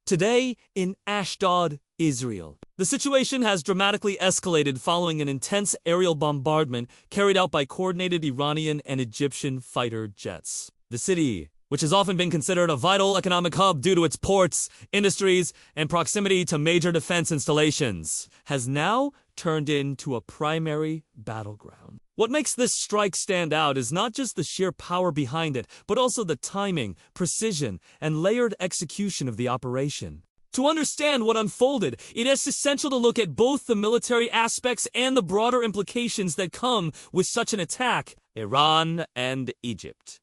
Today, in Ashdod, Israel, the situation has dramatically escalated following an intense aerial bombardment carried out by coordinated Iranian and Egyptian fighter jets. The city, which has often been considered a vital economic hub due to its ports, industries, and proximity to major defense installations, has now turned into a primary battleground. What makes this strike stand out is not just the sheer power behind it, but also the timing, precision, and layered execution of the operation. To understand what unfolded, it is essential to look at both the military aspects and the broader implications that come with such an attack. Iran and Egypt,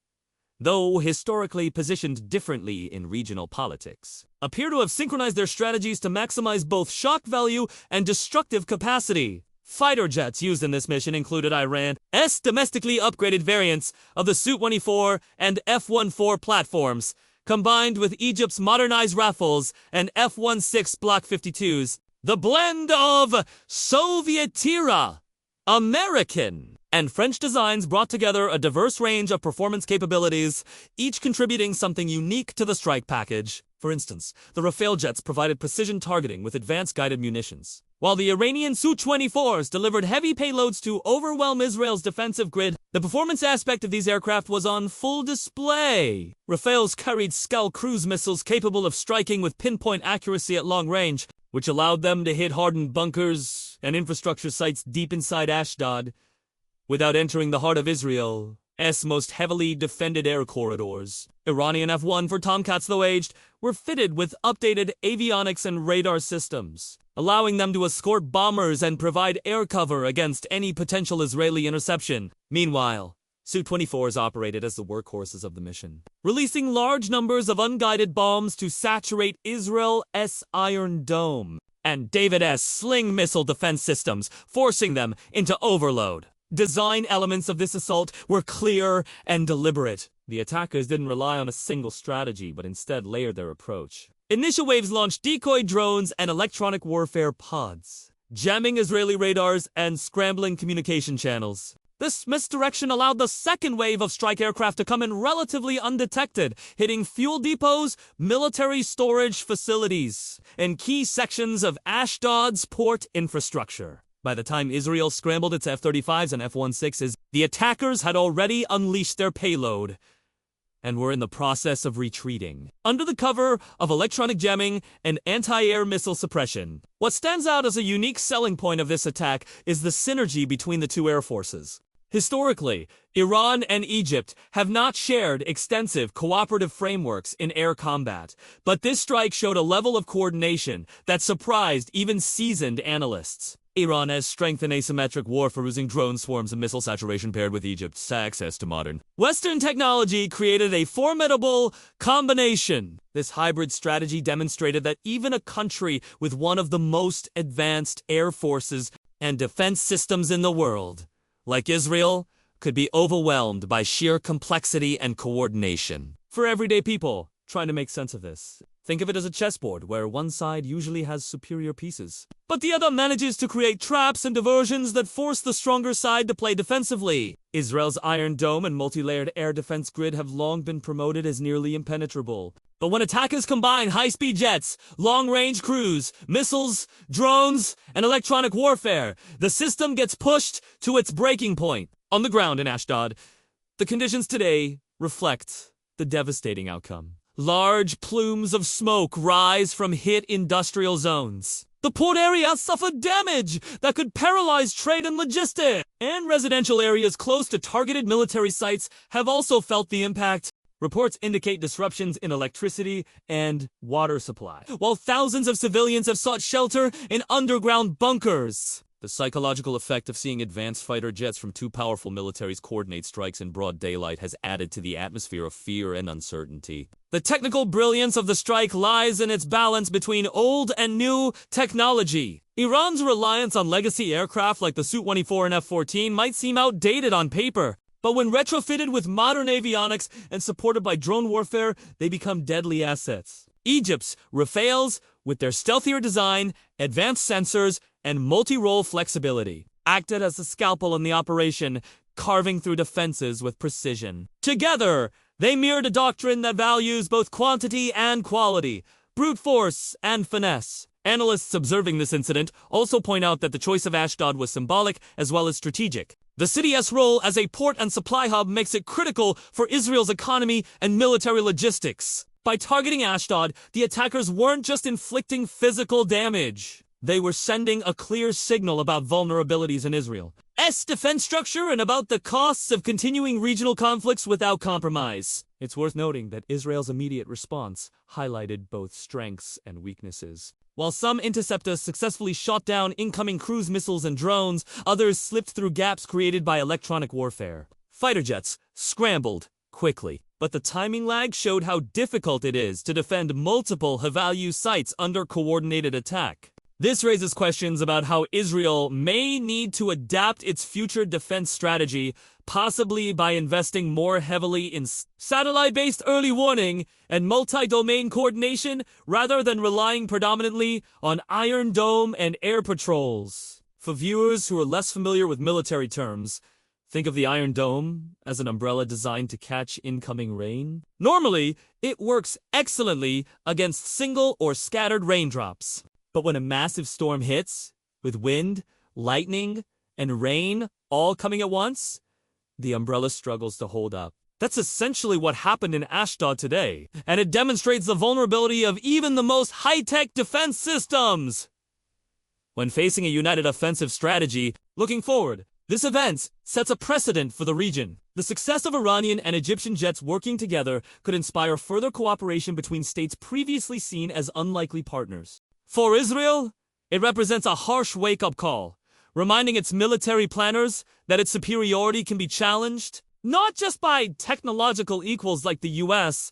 though historically positioned differently in regional politics, appear to have synchronized their strategies to maximize both shock value and destructive capacity. Fighter jets used in this mission included Iran's domestically upgraded variants of the Su-24 and F-14 platforms, combined with Egypt's modernized Rafales and F-16 Block 52s. The blend of Soviet-era, American, and French designs brought together a diverse range of performance capabilities, each contributing something unique to the strike package. For instance, the Rafale jets provided precision targeting with advanced guided munitions, while the Iranian Su-24s delivered heavy payloads to overwhelm Israel's defensive grid. The performance aspect of these aircraft was on full display. Rafales carried Scalp cruise missiles capable of striking with pinpoint accuracy at long range, which allowed them to hit hardened bunkers and infrastructure sites deep inside Ashdod, without entering the heart of Israel's most heavily defended air corridors. Iranian F-1 for Tomcats, though aged, were fitted with updated avionics and radar systems, allowing them to escort bombers and provide air cover against any potential Israeli interception. Meanwhile, Su-24s operated as the workhorses of the mission, releasing large numbers of unguided bombs to saturate Israel's Iron Dome and David's Sling missile defense systems, forcing them into overload. Design elements of this assault were clear and deliberate. The attackers didn't rely on a single strategy, but instead layered their approach. Initial waves launched decoy drones and electronic warfare pods, jamming Israeli radars and scrambling communication channels. This misdirection allowed the second wave of strike aircraft to come in relatively undetected, hitting fuel depots, military storage facilities, and key sections of Ashdod's port infrastructure. By the time Israel scrambled its F-35s and F-16s, the attackers had already unleashed their payload and were in the process of retreating, under the cover of electronic jamming and anti-air missile suppression. What stands out as a unique selling point of this attack is the synergy between the two air forces. Historically, Iran and Egypt have not shared extensive cooperative frameworks in air combat, but this strike showed a level of coordination that surprised even seasoned analysts. Iran has strengthened asymmetric warfare using drone swarms and missile saturation paired with Egypt's access to modern Western technology created a formidable combination. This hybrid strategy demonstrated that even a country with one of the most advanced air forces and defense systems in the world, like Israel, could be overwhelmed by sheer complexity and coordination. For everyday people trying to make sense of this, think of it as a chessboard where one side usually has superior pieces, but the other manages to create traps and diversions that force the stronger side to play defensively. Israel's Iron Dome and multi-layered air defense grid have long been promoted as nearly impenetrable. But when attackers combine high-speed jets, long-range cruise, missiles, drones, and electronic warfare, the system gets pushed to its breaking point. On the ground in Ashdod, the conditions today reflect the devastating outcome. Large plumes of smoke rise from hit industrial zones. The port area suffered damage that could paralyze trade and logistics, and residential areas close to targeted military sites have also felt the impact. Reports indicate disruptions in electricity and water supply, while thousands of civilians have sought shelter in underground bunkers. The psychological effect of seeing advanced fighter jets from two powerful militaries coordinate strikes in broad daylight has added to the atmosphere of fear and uncertainty. The technical brilliance of the strike lies in its balance between old and new technology. Iran's reliance on legacy aircraft like the Su-24 and F-14 might seem outdated on paper, but when retrofitted with modern avionics and supported by drone warfare, they become deadly assets. Egypt's Rafales, with their stealthier design, advanced sensors, and multi-role flexibility, acted as a scalpel in the operation, carving through defenses with precision. Together, they mirrored a doctrine that values both quantity and quality, brute force and finesse. Analysts observing this incident also point out that the choice of Ashdod was symbolic as well as strategic. The city's role as a port and supply hub makes it critical for Israel's economy and military logistics. By targeting Ashdod, the attackers weren't just inflicting physical damage. They were sending a clear signal about vulnerabilities in Israel's defense structure and about the costs of continuing regional conflicts without compromise. It's worth noting that Israel's immediate response highlighted both strengths and weaknesses. While some interceptors successfully shot down incoming cruise missiles and drones, others slipped through gaps created by electronic warfare. Fighter jets scrambled quickly, but the timing lag showed how difficult it is to defend multiple high-value sites under coordinated attack. This raises questions about how Israel may need to adapt its future defense strategy, possibly by investing more heavily in satellite-based early warning and multi-domain coordination rather than relying predominantly on Iron Dome and air patrols. For viewers who are less familiar with military terms, think of the Iron Dome as an umbrella designed to catch incoming rain. Normally, it works excellently against single or scattered raindrops. But when a massive storm hits, with wind, lightning, and rain all coming at once, the umbrella struggles to hold up. That's essentially what happened in Ashdod today, and it demonstrates the vulnerability of even the most high-tech defense systems. When facing a united offensive strategy, looking forward, this event sets a precedent for the region. The success of Iranian and Egyptian jets working together could inspire further cooperation between states previously seen as unlikely partners. For Israel, it represents a harsh wake-up call, reminding its military planners that its superiority can be challenged, not just by technological equals like the US,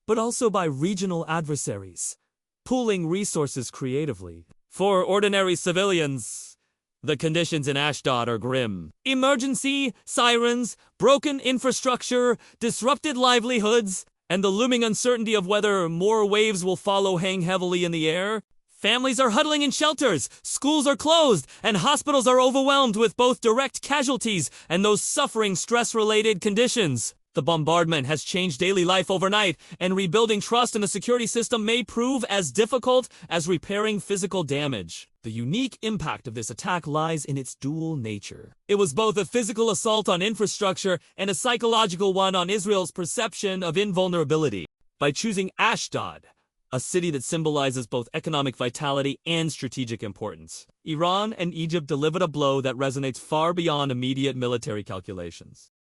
but also by regional adversaries, pooling resources creatively. For ordinary civilians, the conditions in Ashdod are grim. Emergency, sirens, broken infrastructure, disrupted livelihoods, and the looming uncertainty of whether more waves will follow hang heavily in the air. Families are huddling in shelters, schools are closed, and hospitals are overwhelmed with both direct casualties and those suffering stress-related conditions. The bombardment has changed daily life overnight, and rebuilding trust in the security system may prove as difficult as repairing physical damage. The unique impact of this attack lies in its dual nature. It was both a physical assault on infrastructure and a psychological one on Israel's perception of invulnerability. By choosing Ashdod, a city that symbolizes both economic vitality and strategic importance, Iran and Egypt delivered a blow that resonates far beyond immediate military calculations.